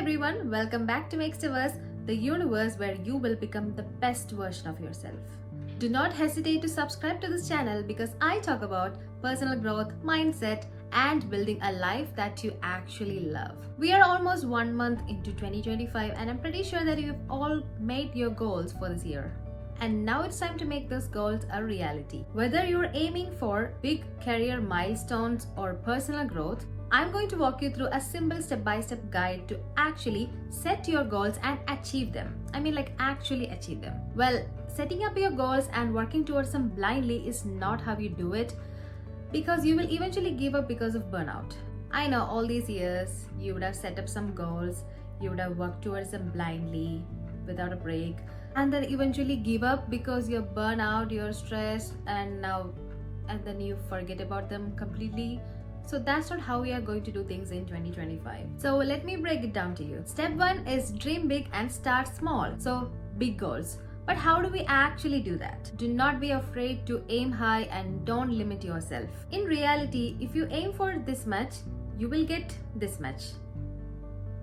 everyone, welcome back to SELVES, the universe where you will become the best version of yourself. Do not hesitate to subscribe to this channel because I talk about personal growth, mindset, and building a life that you actually love. We are almost 1 month into 2025 and I'm pretty sure that you've all made your goals for this year. And now it's time to make those goals a reality. Whether you're aiming for big career milestones or personal growth, I'm going to walk you through a simple step-by-step guide to actually set your goals and achieve them. Actually achieve them. Well, setting up your goals and working towards them blindly is not how you do it, because you will eventually give up because of burnout. I know all these years you would have set up some goals, you would have worked towards them blindly without a break, and then eventually give up because you're burnt out, you're stressed, and then you forget about them completely. So that's not how we are going to do things in 2025. So let me break it down to you. Step 1 is dream big and start small. So big goals. But how do we actually do that? Do not be afraid to aim high and don't limit yourself. In reality, if you aim for this much, you will get this much.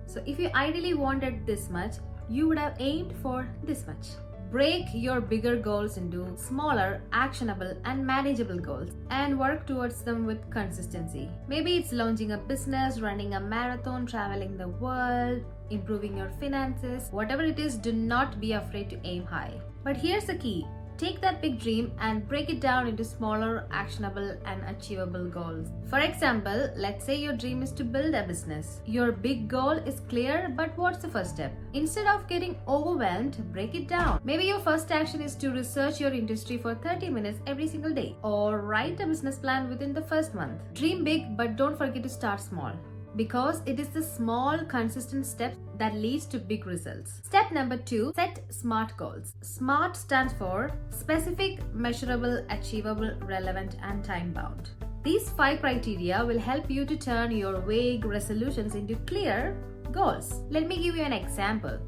So if you ideally wanted this much, you would have aimed for this much. Break your bigger goals into smaller, actionable, and manageable goals and work towards them with consistency. Maybe it's launching a business, running a marathon, traveling the world, improving your finances. Whatever it is, do not be afraid to aim high. But here's the key. Take that big dream and break it down into smaller, actionable, and achievable goals. For example, let's say your dream is to build a business. Your big goal is clear, but what's the first step? Instead of getting overwhelmed, break it down. Maybe your first action is to research your industry for 30 minutes every single day, or write a business plan within the first month. Dream big, but don't forget to start small, because it is the small, consistent steps that leads to big results. Step number 2, set SMART goals. SMART stands for specific, measurable, achievable, relevant, and time-bound. These 5 criteria will help you to turn your vague resolutions into clear goals. Let me give you an example.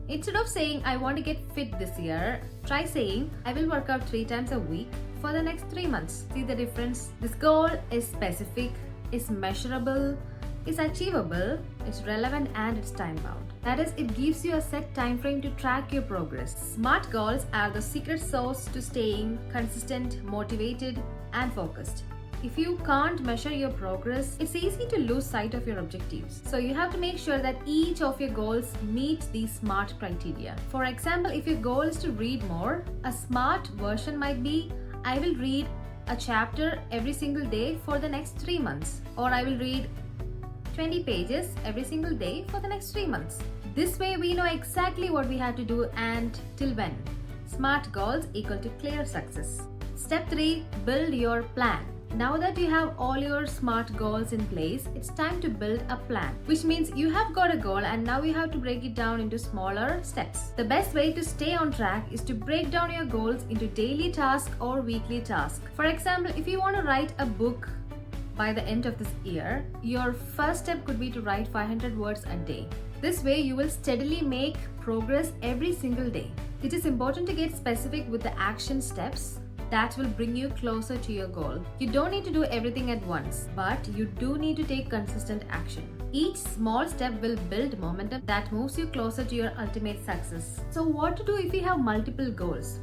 Instead of saying, I want to get fit this year, try saying, I will work out 3 times a week for the next 3 months. See the difference? This goal is specific, is measurable, is achievable, it's relevant, and it's time bound. That is, it gives you a set time frame to track your progress. SMART goals are the secret sauce to staying consistent, motivated, and focused. If you can't measure your progress, it's easy to lose sight of your objectives. So you have to make sure that each of your goals meet these SMART criteria. For example, if your goal is to read more, a SMART version might be, I will read a chapter every single day for the next 3 months, or I will read 20 pages every single day for the next 3 months. This way we know exactly what we have to do and till when. SMART goals equal to clear success. Step 3, build your plan. Now that you have all your SMART goals in place, it's time to build a plan, which means you have got a goal and now you have to break it down into smaller steps. The best way to stay on track is to break down your goals into daily tasks or weekly tasks. For example, if you want to write a book by the end of this year, your first step could be to write 500 words a day. This way you will steadily make progress every single day. It is important to get specific with the action steps that will bring you closer to your goal. You don't need to do everything at once, but you do need to take consistent action. Each small step will build momentum that moves you closer to your ultimate success. So what to do if you have multiple goals?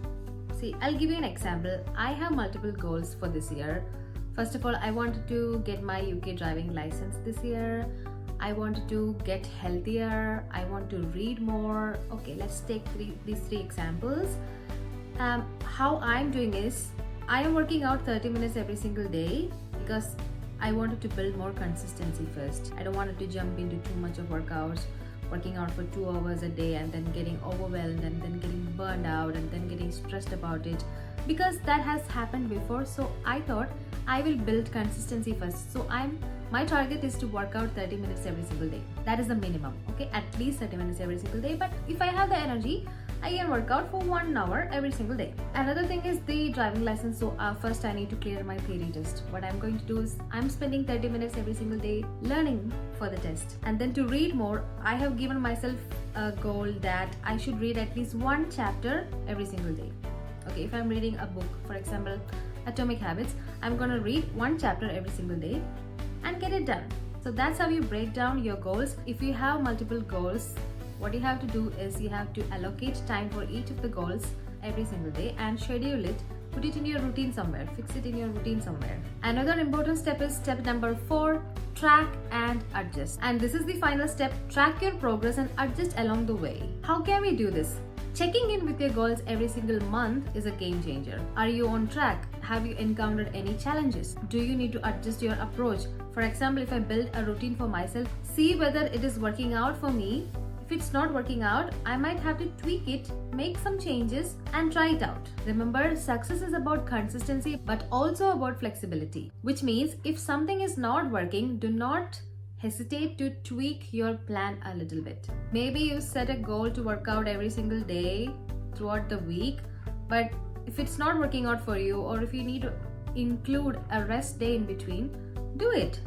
See, I'll give you an example. I have multiple goals for this year. First of all, I wanted to get my UK driving license this year. I wanted to get healthier. I want to read more. Okay, let's take these three examples. How I'm doing is, I am working out 30 minutes every single day because I wanted to build more consistency first. I don't want to jump into too much of workouts, working out for 2 hours a day and then getting overwhelmed and then getting burned out and then getting stressed about it, because that has happened before. So I thought I will build consistency first. So my target is to work out 30 minutes every single day. That is the minimum, okay? At least 30 minutes every single day. But if I have the energy, I can work out for 1 hour every single day. Another thing is the driving license. So first I need to clear my theory test. What I'm going to do is, I'm spending 30 minutes every single day learning for the test. And then to read more, I have given myself a goal that I should read at least 1 chapter every single day. Okay, if I'm reading a book, for example, Atomic Habits, I'm gonna read 1 chapter every single day and get it done. So that's how you break down your goals. If you have multiple goals, what you have to do is you have to allocate time for each of the goals every single day and schedule it. Put it in your routine somewhere. Fix it in your routine somewhere. Another important step is step number 4, track and adjust. And this is the final step. Track your progress and adjust along the way. How can we do this? Checking in with your goals every single month is a game changer. Are you on track? Have you encountered any challenges? Do you need to adjust your approach? For example, if I build a routine for myself, see whether it is working out for me. If it's not working out, I might have to tweak it, make some changes and try it out. Remember, success is about consistency but also about flexibility. Which means if something is not working, do not hesitate to tweak your plan a little bit. Maybe you set a goal to work out every single day throughout the week, but if it's not working out for you or if you need to include a rest day in between, do it.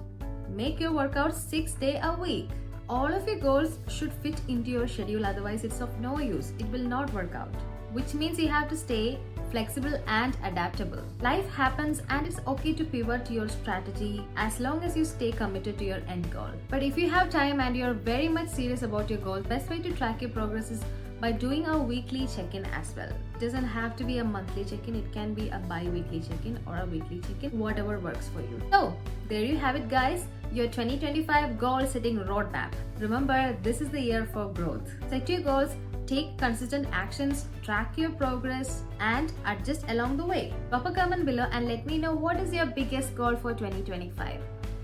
Make your workout 6 days a week. All of your goals should fit into your schedule, otherwise it's of no use. It will not work out. Which means you have to stay flexible and adaptable. Life happens and it's okay to pivot your strategy as long as you stay committed to your end goal. But if you have time and you're very much serious about your goal, best way to track your progress is by doing a weekly check-in as well. It doesn't have to be a monthly check-in, it can be a bi-weekly check-in or a weekly check-in, whatever works for you. So there you have it guys, your 2025 goal setting roadmap. Remember, this is the year for growth. Set your goals, take consistent actions, track your progress and adjust along the way. Drop a comment below and let me know what is your biggest goal for 2025.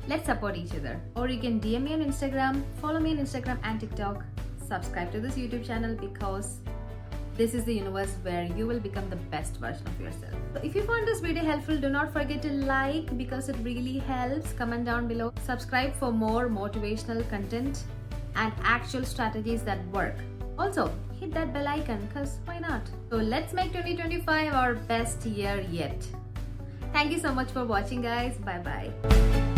Let's support each other. Or you can DM me on Instagram, follow me on Instagram and TikTok. Subscribe to this YouTube channel because this is the universe where you will become the best version of yourself. So if you found this video helpful, do not forget to like because it really helps. Comment down below. Subscribe for more motivational content and actual strategies that work. Also, hit that bell icon because why not? So let's make 2025 our best year yet. Thank you so much for watching guys. Bye bye.